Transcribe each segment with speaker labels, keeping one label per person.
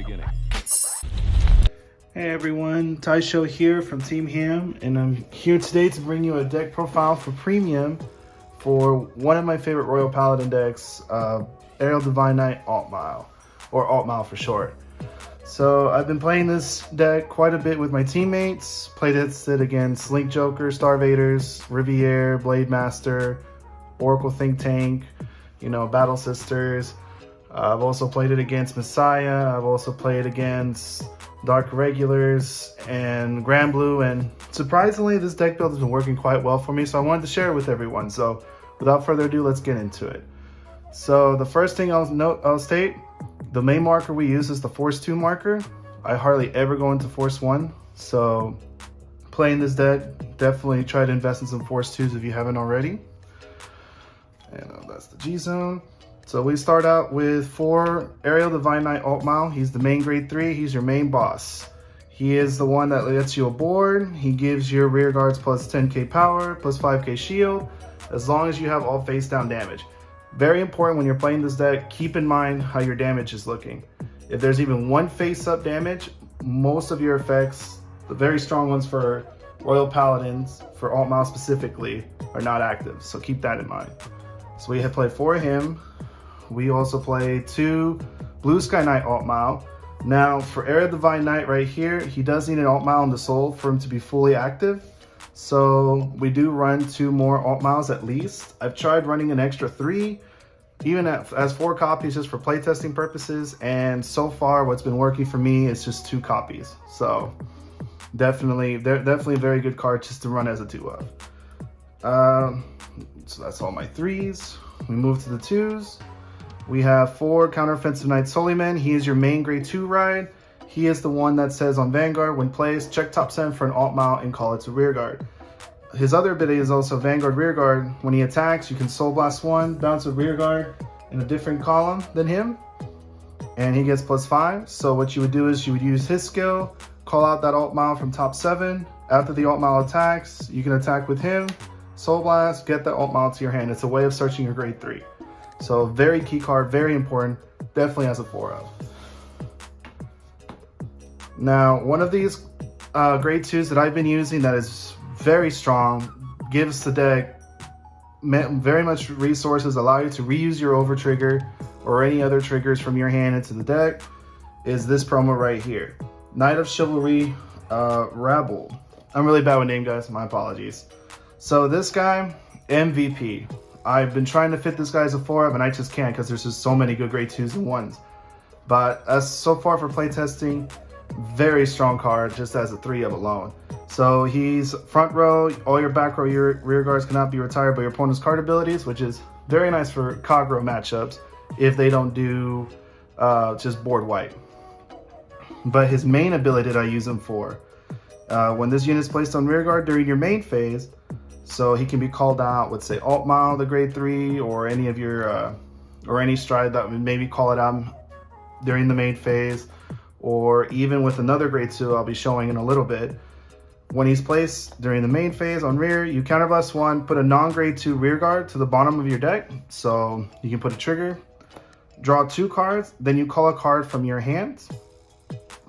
Speaker 1: beginning.
Speaker 2: Hey everyone, Taicho here from Team Haam, and I'm here today to bring you a deck profile for Premium for one of my favorite Royal Paladin decks, Aerial Divine Knight Altmile, or Altmile for short. So I've been playing this deck quite a bit with my teammates, played it against Link Joker, Starvaders, Riviere, Blade Master, Oracle Think Tank, Battle Sisters. I've also played it against Messiah, I've also played against Dark Regulars and Grand Blue, and surprisingly this deck build has been working quite well for me, so I wanted to share it with everyone. So without further ado, let's get into it. So the first thing I'll state, the main marker we use is the Force 2 marker. I hardly ever go into Force 1, so playing this deck, definitely try to invest in some Force 2s if you haven't already. And that's the G zone. So we start out with 4 Aerial Divine Knight Altmile. He's the main grade 3. He's your main boss. He is the one that lets you aboard. He gives your rear guards plus 10k power, plus 5k shield, as long as you have all face down damage. Very important when you're playing this deck, keep in mind how your damage is looking. If there's even one face up damage, most of your effects, the very strong ones for Royal Paladins, for Altmile specifically, are not active. So keep that in mind. So we have played 4 of him. We also play 2 Blue Sky Knight Altmile. Now for Aerial Divine Knight right here, he does need an Altmile in the soul for him to be fully active. So we do run 2 more Altmiles at least. I've tried running an extra 3, even as 4 copies just for playtesting purposes. And so far what's been working for me is just 2 copies. So definitely a very good card just to run as a 2 of. So that's all my 3s. We move to the 2s. We have 4 Counteroffensive Knight Soliman. He is your main grade 2 ride. He is the one that says on Vanguard, when placed, check top 7 for an Altmile and call it to rear guard. His other ability is also Vanguard rear guard. When he attacks, you can Soul Blast 1, bounce a rear guard in a different column than him, and he gets plus 5. So what you would do is you would use his skill, call out that Altmile from top 7. After the Altmile attacks, you can attack with him, Soul Blast, get that Altmile to your hand. It's a way of searching your grade 3. So very key card, very important, definitely has a 4 of. Now, one of these grade 2s that I've been using that is very strong, gives the deck very much resources, allow you to reuse your over trigger or any other triggers from your hand into the deck, is this promo right here. Knight of Chivalry, Rabble. I'm really bad with name, guys, my apologies. So this guy, MVP. I've been trying to fit this guy as a 4 of, and I just can't because there's just so many good grade 2s and 1s. But as so far for playtesting, very strong card just as a 3 of alone. So he's front row, all your back row, your rear guards cannot be retired by your opponent's card abilities, which is very nice for cog row matchups if they don't do just board wipe. But his main ability that I use him for, when this unit is placed on rear guard during your main phase, so he can be called out with, say, Altmile, the grade 3, or any of your, or any stride that would maybe call it out during the main phase, or even with another grade 2 I'll be showing in a little bit. When he's placed during the main phase on rear, you counterblast 1, put a non-grade 2 rear guard to the bottom of your deck, so you can put a trigger, draw 2 cards, then you call a card from your hand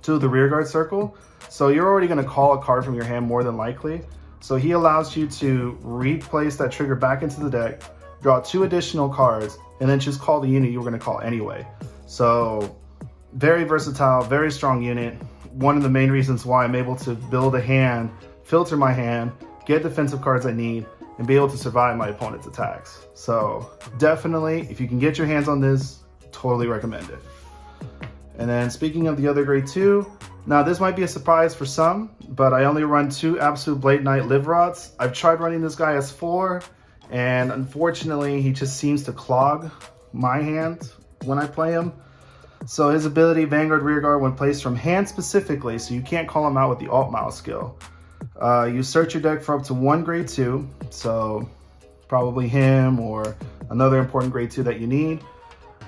Speaker 2: to the rear guard circle. So you're already going to call a card from your hand more than likely. So he allows you to replace that trigger back into the deck, draw 2 additional cards, and then just call the unit you were going to call anyway. So very versatile, very strong unit. One of the main reasons why I'm able to build a hand, filter my hand, get defensive cards I need, and be able to survive my opponent's attacks. So definitely, if you can get your hands on this, totally recommend it. And then speaking of the other grade 2, now this might be a surprise for some, but I only run 2 Absolute Blade Knight Live Rods. I've tried running this guy as 4, and unfortunately he just seems to clog my hand when I play him. So his ability, Vanguard Rearguard, when placed from hand specifically, so you can't call him out with the Altmile skill. You search your deck for up to 1 grade 2, so probably him or another important grade 2 that you need.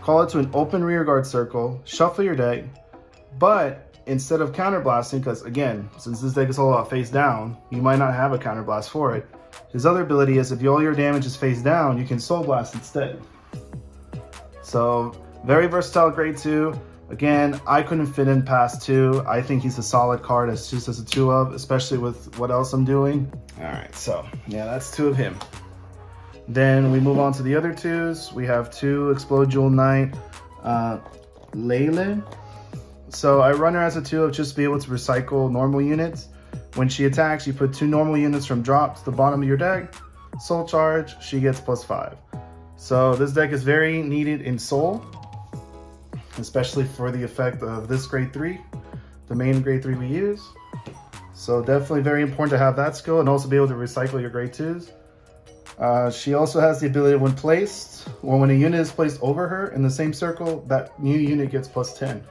Speaker 2: Call it to an open rearguard circle, shuffle your deck, but instead of counterblasting, because again, since this deck is all about face down, you might not have a counterblast for it. His other ability is if all your damage is face down, you can Soul Blast instead. So very versatile grade 2. Again, I couldn't fit in past 2. I think he's a solid card as just as a 2 of, especially with what else I'm doing. All right, so yeah, that's 2 of him. Then we move on to the other 2s. We have 2 Explode Jewel Knight, Leyland. So I run her as a 2 of just to be able to recycle normal units. When she attacks, you put 2 normal units from drop to the bottom of your deck. Soul charge, she gets +5. So this deck is very needed in Soul, especially for the effect of this grade 3, the main grade 3 we use. So definitely very important to have that skill and also be able to recycle your grade 2s. She also has the ability when placed, or when a unit is placed over her in the same circle, that new unit gets +10.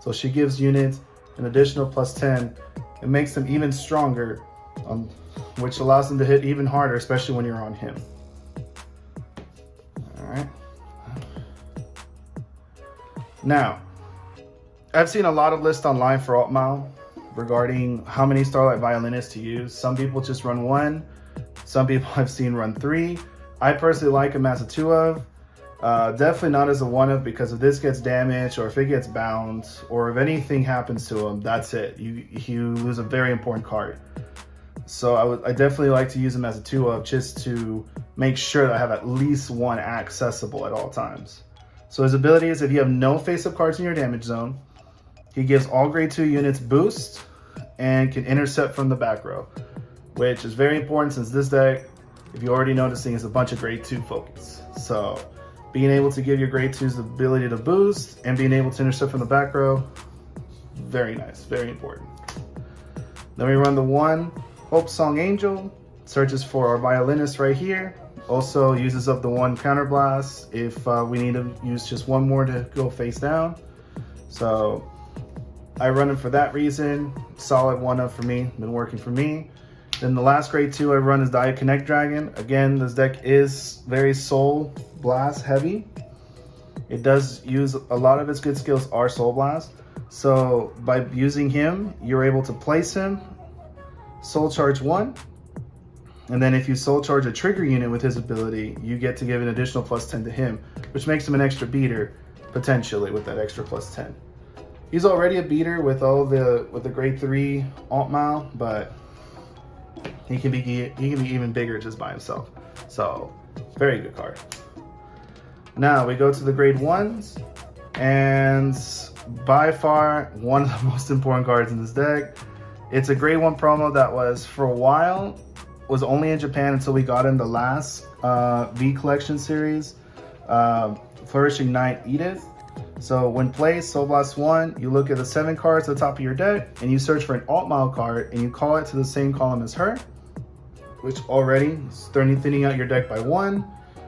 Speaker 2: So she gives units an additional +10. It makes them even stronger, which allows them to hit even harder, especially when you're on him. All right. Now, I've seen a lot of lists online for Altmile regarding how many Starlight Violinists to use. Some people just run 1. Some people I've seen run 3. I personally like him as a 2 of. Definitely not as a 1 of, because if this gets damaged or if it gets bound or if anything happens to him, that's it. You lose a very important card. So I definitely like to use him as a 2 of just to make sure that I have at least 1 accessible at all times. So his ability is if you have no face-up cards in your damage zone, he gives all grade 2 units boost and can intercept from the back row, which is very important since this deck, if you're already noticing, is a bunch of grade 2 focus. So being able to give your grade 2s the ability to boost and being able to intercept from the back row, very nice, very important. Then we run the 1 Hope Song Angel, searches for our violinist right here. Also uses up the 1 counterblast if we need to use just 1 more to go face down. So I run it for that reason. Solid 1 of for me, been working for me. Then the last grade 2 I run is Dia Connect Dragon. Again, this deck is very Soul Blast heavy. It does use a lot of its good skills are Soul Blast. So by using him, you're able to place him, Soul Charge 1, and then if you Soul Charge a trigger unit with his ability, you get to give an additional +10 to him, which makes him an extra beater, potentially, with that extra +10. He's already a beater with the grade 3 Altmile, but he can be even bigger just by himself. So very good card. Now we go to the grade 1s, and by far one of the most important cards in this deck. It's a grade 1 promo that was for a while was only in Japan until we got in the last V collection series, Flourishing Knight Edith. So when placed, Soul Blast 1, you look at the 7 cards at the top of your deck and you search for an Altmile card and you call it to the same column as her, which already is thinning out your deck by 1,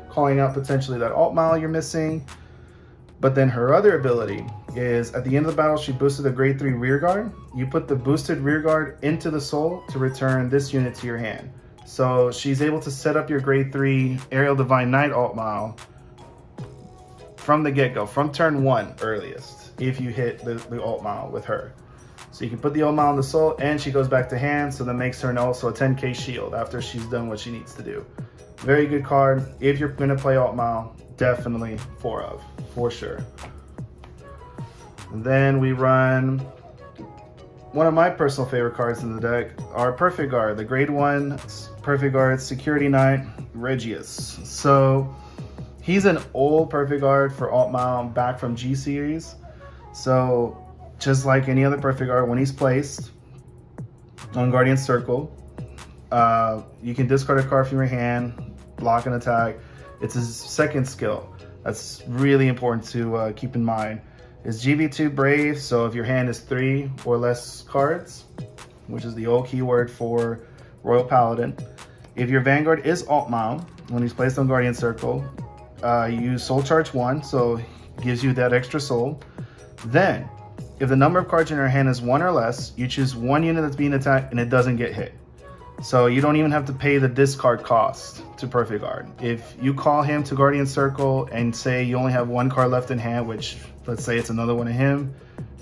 Speaker 2: calling out potentially that Altmile you're missing. But then her other ability is at the end of the battle, she boosted a grade 3 rear guard. You put the boosted rear guard into the soul to return this unit to your hand. So she's able to set up your grade 3 Aerial Divine Knight Altmile from the get-go, from turn 1 earliest, if you hit the Altmile with her. So you can put the Altmile in the soul and she goes back to hand, so that makes her also a 10k shield after she's done what she needs to do. Very good card. If you're gonna play Altmile, definitely 4 of, for sure. And then we run one of my personal favorite cards in the deck, our Perfect Guard, the grade 1 Perfect Guard Security Knight, Regius. So he's an old Perfect Guard for Altmile back from G series. So just like any other Perfect Guard, when he's placed on Guardian Circle, you can discard a card from your hand, block an attack. It's his second skill. That's really important to keep in mind. Is GV2 Brave, so if your hand is 3 or less cards, which is the old keyword for Royal Paladin. If your Vanguard is Altmile, when he's placed on Guardian Circle, you use Soul Charge 1, so it gives you that extra soul. Then, if the number of cards in your hand is 1 or less, you choose 1 unit that's being attacked and it doesn't get hit. So you don't even have to pay the discard cost to Perfect Guard. If you call him to Guardian Circle and say you only have 1 card left in hand, which let's say it's another one of him,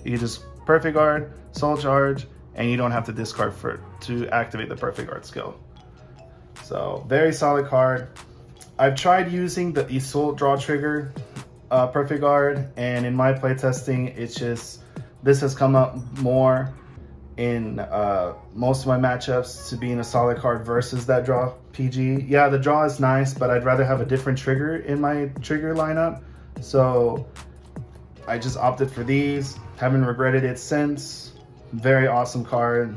Speaker 2: you can just Perfect Guard, Soul Charge, and you don't have to discard to activate the Perfect Guard skill. So very solid card. I've tried using the Isolt draw trigger Perfect Guard, and in my playtesting, it's just this has come up more in most of my matchups to being a solid card versus that draw PG. Yeah, the draw is nice, but I'd rather have a different trigger in my trigger lineup. So I just opted for these. Haven't regretted it since. Very awesome card.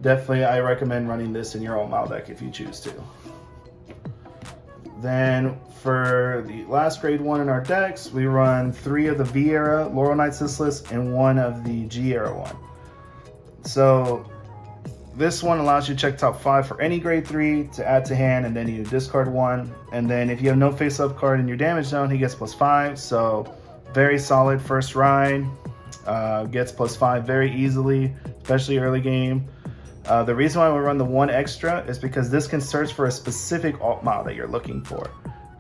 Speaker 2: Definitely, I recommend running this in your Altmile deck if you choose to. Then for the last grade 1 in our decks, we run 3 of the V era Laurel Knight Sisyphus and 1 of the G era one. So this one allows you to check top 5 for any grade 3 to add to hand, and then you discard 1. And then if you have no face-up card in your damage zone, he gets +5. So very solid first ride. Gets +5 very easily, especially early game. The reason why we run the 1 extra is because this can search for a specific Altmile that you're looking for.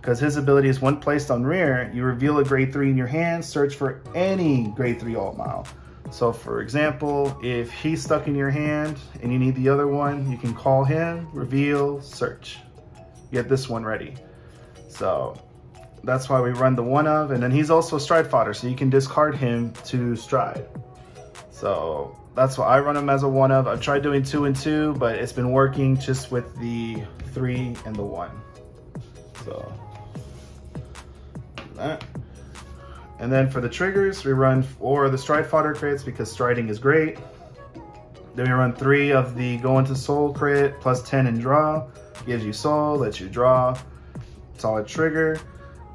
Speaker 2: Because his ability is when placed on rear, you reveal a grade 3 in your hand, search for any grade 3 Altmile. So for example, if he's stuck in your hand and you need the other one, you can call him, reveal, search. Get this one ready. So that's why we run the 1 of, and then he's also a stride fodder, so you can discard him to stride. So that's why I run him as a 1 of. I've tried doing 2 and 2, but it's been working just with the 3 and the 1. So that. And then for the triggers, we run the stride fodder crits because striding is great. Then we run 3 of the go into soul crit +10 and draw. Gives you soul, lets you draw. Solid trigger.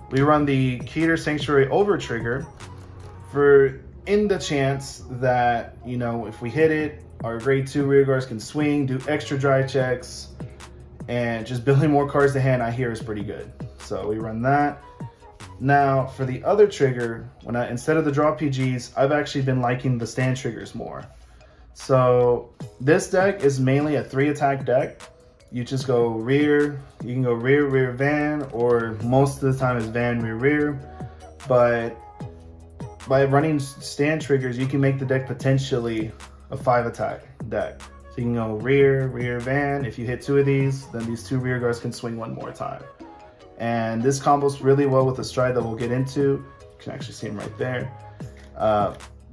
Speaker 2: We run the Keter Sanctuary over trigger for in the chance that, you know, if we hit it, our grade 2 rear guards can swing, do extra dry checks, and just building more cards to hand I hear is pretty good. So we run that. Now for the other trigger, instead of the draw PGs, I've actually been liking the stand triggers more. So this deck is mainly a 3 attack deck. You just go rear, you can go rear, rear, van, or most of the time it's van, rear, rear. But by running stand triggers, you can make the deck potentially a 5 attack deck. So you can go rear, rear, van. If you hit 2 of these, then these 2 rear guards can swing 1 more time. And this combos really well with the stride that we'll get into. You can actually see him right there.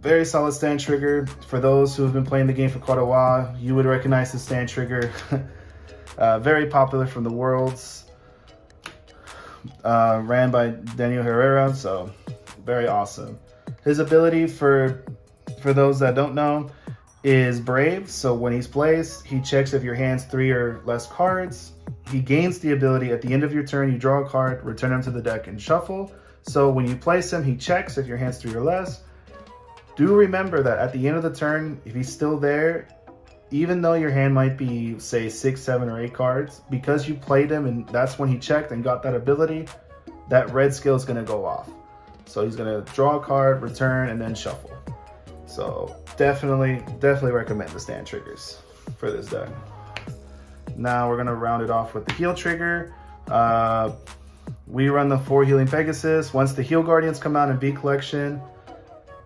Speaker 2: Very solid stand trigger. For those who have been playing the game for quite a while, you would recognize the stand trigger. Very popular from the Worlds. Ran by Daniel Herrera, so very awesome. His ability, for those that don't know, is Brave. So when he's placed, he checks if your hand's 3 or less cards. He gains the ability at the end of your turn, you draw a card, return him to the deck, and shuffle. So when you place him, he checks if your hand's 3 or less. Do remember that at the end of the turn, if he's still there, even though your hand might be, say, 6, 7, or 8 cards, because you played him and that's when he checked and got that ability, that red skill is going to go off. So he's going to draw a card, return, and then shuffle. So definitely recommend the stand triggers for this deck. Now we're going to round it off with the heal trigger. We run the 4 Healing Pegasus. Once the Heal Guardians come out in V Collection,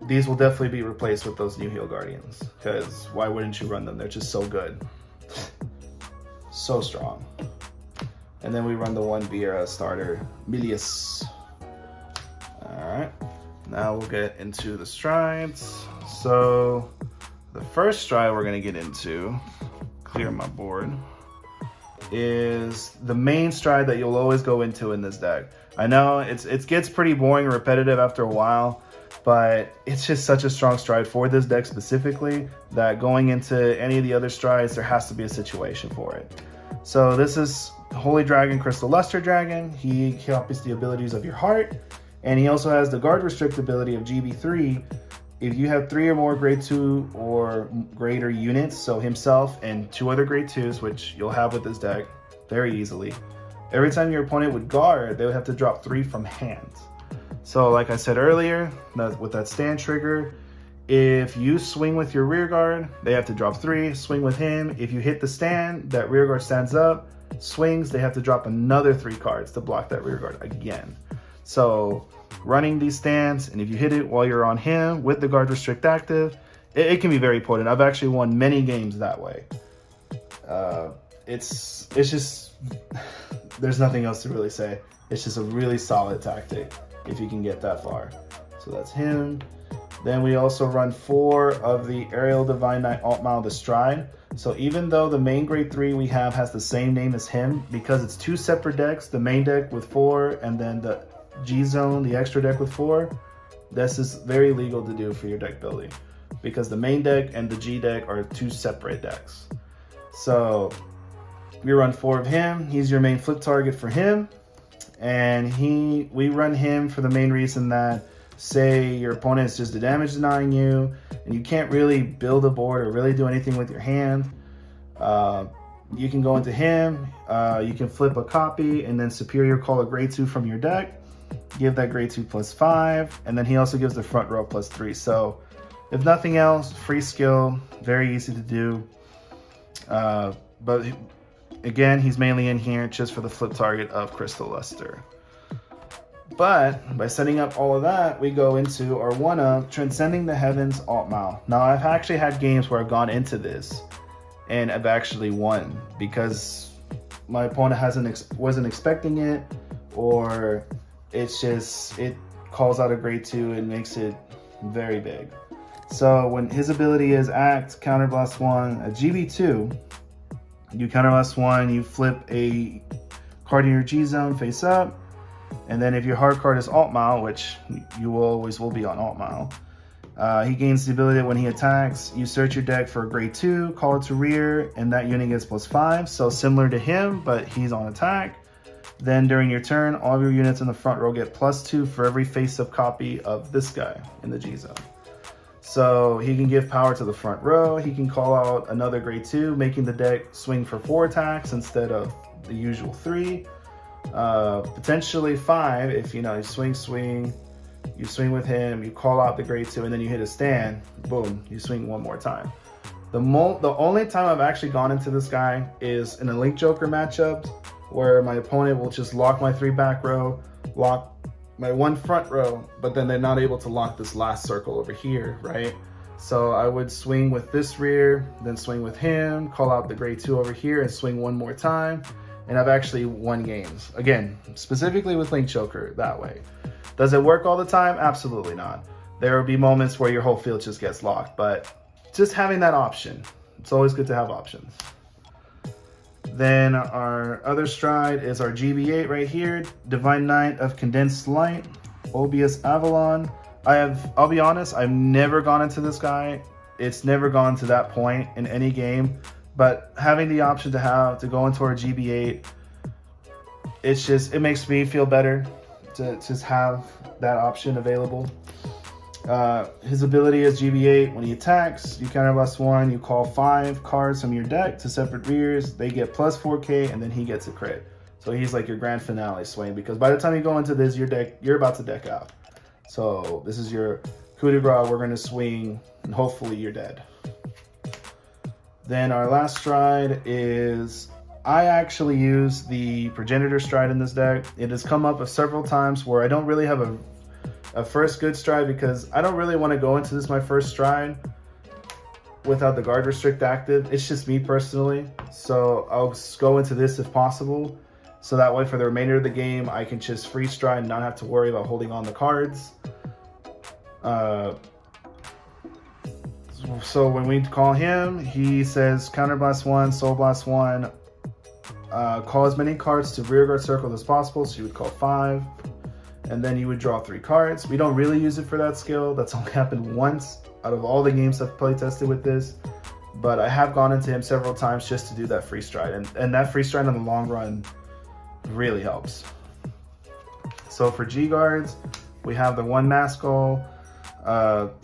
Speaker 2: these will definitely be replaced with those new Heal Guardians, because why wouldn't you run them? They're just so good. So strong. And then we run the 1 Viera starter, Milius. Alright, now we'll get into the strides. So the first stride we're going to get into, clear my board, is the main stride that you'll always go into in this deck. I know it gets pretty boring and repetitive after a while, but it's just such a strong stride for this deck specifically that going into any of the other strides, there has to be a situation for it. So this is Holy Dragon, Crystal Luster Dragon. He copies the abilities of your heart, and he also has the guard restrict ability of GB3. If you have 3 or more grade 2 or greater units, so himself and 2 other grade 2s, which you'll have with this deck very easily, every time your opponent would guard, they would have to drop 3 from hand. So like I said earlier, with that stand trigger, if you swing with your rear guard, they have to drop 3, swing with him. If you hit the stand, that rear guard stands up, swings, they have to drop another 3 cards to block that rear guard again. So running these stands, and if you hit it while you're on him with the guard restrict active, it can be very potent. I've actually won many games that way. It's just, there's nothing else to really say. It's just a really solid tactic. if you can get that far. So that's him. Then we also run 4 of the Aerial Divine Knight Altmile the Stride. So even though the main grade 3 we have has the same name as him, because it's 2 separate decks, the main deck with 4 and then the G Zone, the extra deck with 4, this is very legal to do for your deck building, because the main deck and the G deck are 2 separate decks. So we run 4 of him. He's your main flip target for him. And we run him for the main reason that, say your opponent is just damage denying you and you can't really build a board or really do anything with your hand, you can go into him, you can flip a copy and then superior call a grade 2 from your deck, give that grade 2 +5, and then he also gives the front row +3. So if nothing else, free skill, very easy to do. But again, he's mainly in here just for the flip target of Crystal Luster. But by setting up all of that, we go into our one of Transcending the Heavens Altmile. Now, I've actually had games where I've gone into this and I've actually won because my opponent wasn't expecting it, or it's just, it calls out a grade 2 and makes it very big. So when his ability is Act, Counterblast 1, a GB2, you Counterblast 1, you flip a card in your G Zone face up, and then if your hard card is Altmile, which you always will be on Altmile, he gains the ability that when he attacks, you search your deck for a grade 2, call it to rear, and that unit gets +5. So similar to him, but he's on attack. Then during your turn, all of your units in the front row get +2 for every face-up copy of this guy in the G Zone. So he can give power to the front row. He can call out another grade 2, making the deck swing for 4 attacks instead of the usual 3. Potentially 5 if you swing, you swing with him, you call out the grade 2, and then you hit a stand, boom, you swing one more time. The only time I've actually gone into this guy is in a Link Joker matchup where my opponent will just lock my 3 back row, lock my 1 front row, but then they're not able to lock this last circle over here, right? So I would swing with this rear, then swing with him, call out the grade 2 over here and swing one more time. And I've actually won games. Again, specifically with Link Joker that way. Does it work all the time? Absolutely not. There will be moments where your whole field just gets locked, but just having that option, it's always good to have options. Then our other stride is our GB8 right here, Divine Knight of Condensed Light, Obius Avalon. I'll be honest, I've never gone into this guy. It's never gone to that point in any game, but having the option to go into our GB8, it makes me feel better to just have that option available. His ability is GB8. When he attacks, you Counterblast 1, you call 5 cards from your deck to separate rears. They get +4K, and then he gets a crit. So he's like your grand finale swing, because by the time you go into this, you're about to deck out. So this is your coup de grace. We're going to swing, and hopefully you're dead. Then our last stride is, I actually use the Progenitor stride in this deck. It has come up several times where I don't really have a first good stride, because I don't really want to go into this my first stride without the guard restrict active. It's just me personally. So I'll go into this if possible. So that way for the remainder of the game, I can just free stride and not have to worry about holding on the cards. So when we call him, he says Counterblast 1, Soul Blast 1, call as many cards to rearguard circle as possible. So you would call 5, and then you would draw 3 cards. We don't really use it for that skill. That's only happened once out of all the games I've play tested with this. But I have gone into him several times just to do that free stride, and that free stride in the long run really helps. So for G guards, we have the 1 Maskell.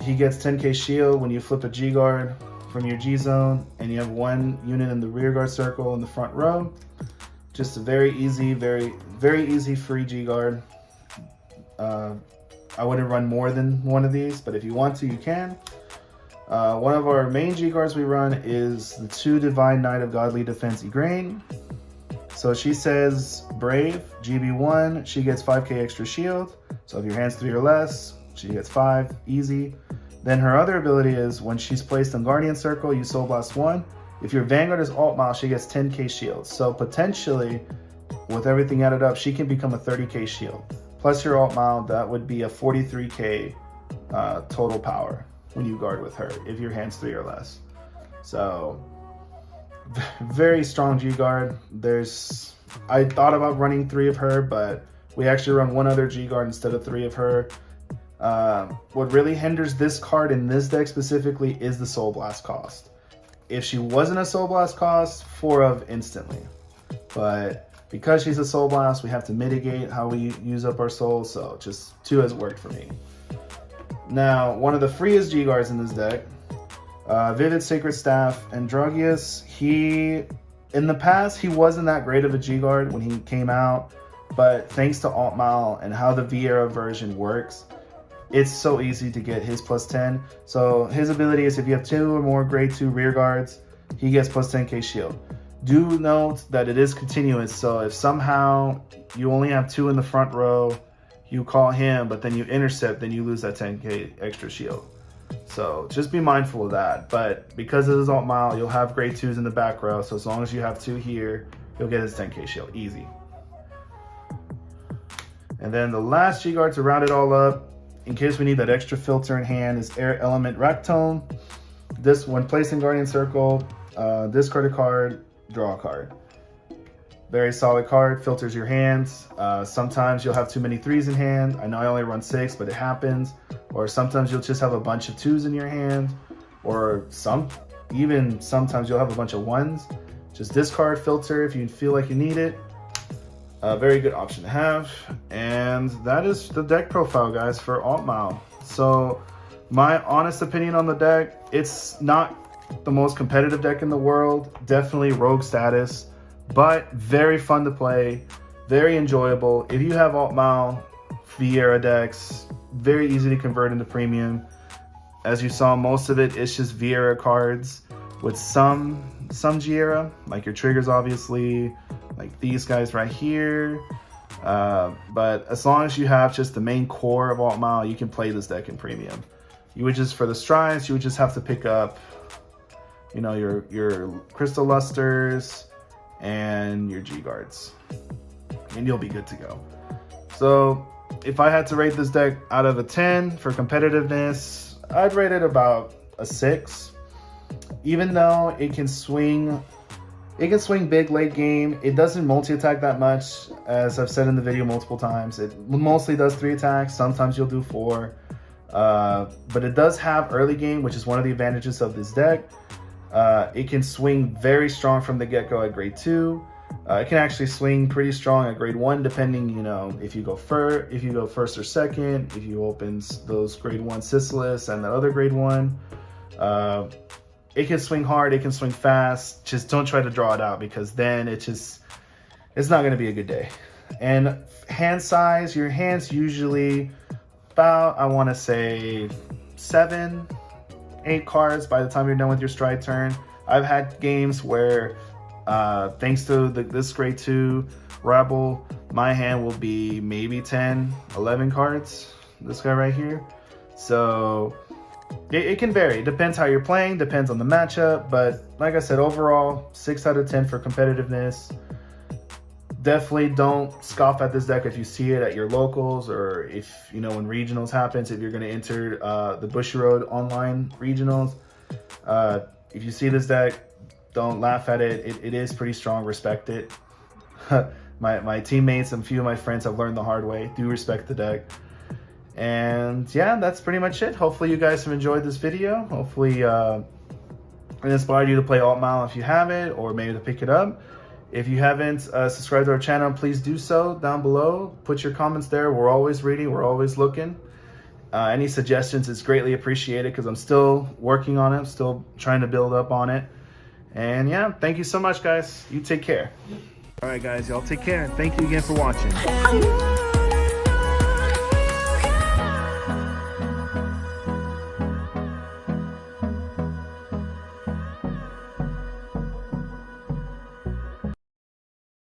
Speaker 2: He gets 10k shield when you flip a G guard from your G zone, and you have 1 unit in the rear guard circle in the front row. Just a very easy, very easy free G guard. I wouldn't run more than 1 of these, but if you want to, you can. One of our main G guards we run is the 2 Divine Knight of Godly Defense Igraine. So she says Brave, GB1, she gets 5k extra shield. So if your hand's 3 or less, she gets 5, easy. Then her other ability is when she's placed in Guardian Circle, you Soul Blast 1. If your Vanguard is Altmile, she gets 10k shield. So potentially, with everything added up, she can become a 30k shield. plus your Altmile, that would be a 43k total power when you guard with her, if your hand's 3 or less. So, very strong G-Guard. I thought about running 3 of her, but we actually run 1 other G-Guard instead of 3 of her. What really hinders this card in this deck specifically is the Soul Blast cost. If she wasn't a Soul Blast cost, 4 of instantly. But because she's a Soul Blast, we have to mitigate how we use up our souls, so just 2 has worked for me. Now, one of the freest G-Guards in this deck, Vivid Sacred Staff, Androgeus. In the past, he wasn't that great of a G-Guard when he came out, but thanks to Altmile and how the Vieira version works, it's so easy to get his plus 10. So his ability is if you have 2 or more grade 2 rear guards, he gets plus 10k shield. Do note that it is continuous, so if somehow you only have 2 in the front row, you call him, but then you intercept, then you lose that 10k extra shield. So just be mindful of that. But because it is Altmile, you'll have grade 2s in the back row, so as long as you have 2 here, you'll get his 10k shield, easy. And then the last G-Guard to round it all up, in case we need that extra filter in hand, is Air Element Ractome. This, when placed in Guardian Circle, discard a card, draw a card. Very solid card, filters your hands. Sometimes you'll have too many 3s in hand. I know I only run 6, but it happens. Or sometimes you'll just have a bunch of 2s in your hand. Or even sometimes you'll have a bunch of 1s. Just discard, filter if you feel like you need it. A very good option to have. And that is the deck profile, guys, for Altmile. So my honest opinion on the deck, it's not the most competitive deck in the world. Definitely rogue status, but very fun to play, very enjoyable. If you have Altmile Vieira decks, very easy to convert into premium. As you saw, most of it is just Vieira cards with some Vieira, like your triggers obviously, like these guys right here. But as long as you have just the main core of Altmile, you can play this deck in premium. You would just, for the strides, you would just have to pick up, you know, your Crystal Lusters and your G-Guards, and you'll be good to go. So if I had to rate this deck out of a 10 for competitiveness, I'd rate it about a 6. Even though it can swing big late game, it doesn't multi-attack that much. As I've said in the video multiple times, it mostly does 3 attacks. Sometimes you'll do 4. But it does have early game, which is one of the advantages of this deck. It can swing very strong from the get-go at grade 2. It can actually swing pretty strong at grade 1, depending, you know, if you go first or second, if you open those grade 1 Sisylis and that other grade 1. It can swing hard, it can swing fast. Just don't try to draw it out, because then it's not going to be a good day. And hand size, your hand's usually about, I want to say, 7, 8 cards by the time you're done with your stride turn. I've had games where, thanks to this grade 2 Rebel, my hand will be maybe 10, 11 cards. This guy right here. So it can vary. It depends how you're playing, depends on the matchup. But like I said, overall, 6 out of 10 for competitiveness. Definitely don't scoff at this deck if you see it at your locals, or if, you know, when regionals happens, if you're going to enter the Bushiroad online regionals. If you see this deck, don't laugh at it. It is pretty strong. Respect it. My teammates and a few of my friends have learned the hard way. Do respect the deck. And yeah, that's pretty much it. Hopefully you guys have enjoyed this video. Hopefully it inspired you to play Altmile if you haven't, or maybe to pick it up. If you haven't subscribed to our channel, please do so down below. Put your comments there. We're always reading. We're always looking. Any suggestions is greatly appreciated, because I'm still working on it. I'm still trying to build up on it. And yeah, thank you so much, guys. You take care. All right, guys, y'all take care. And thank you again for watching.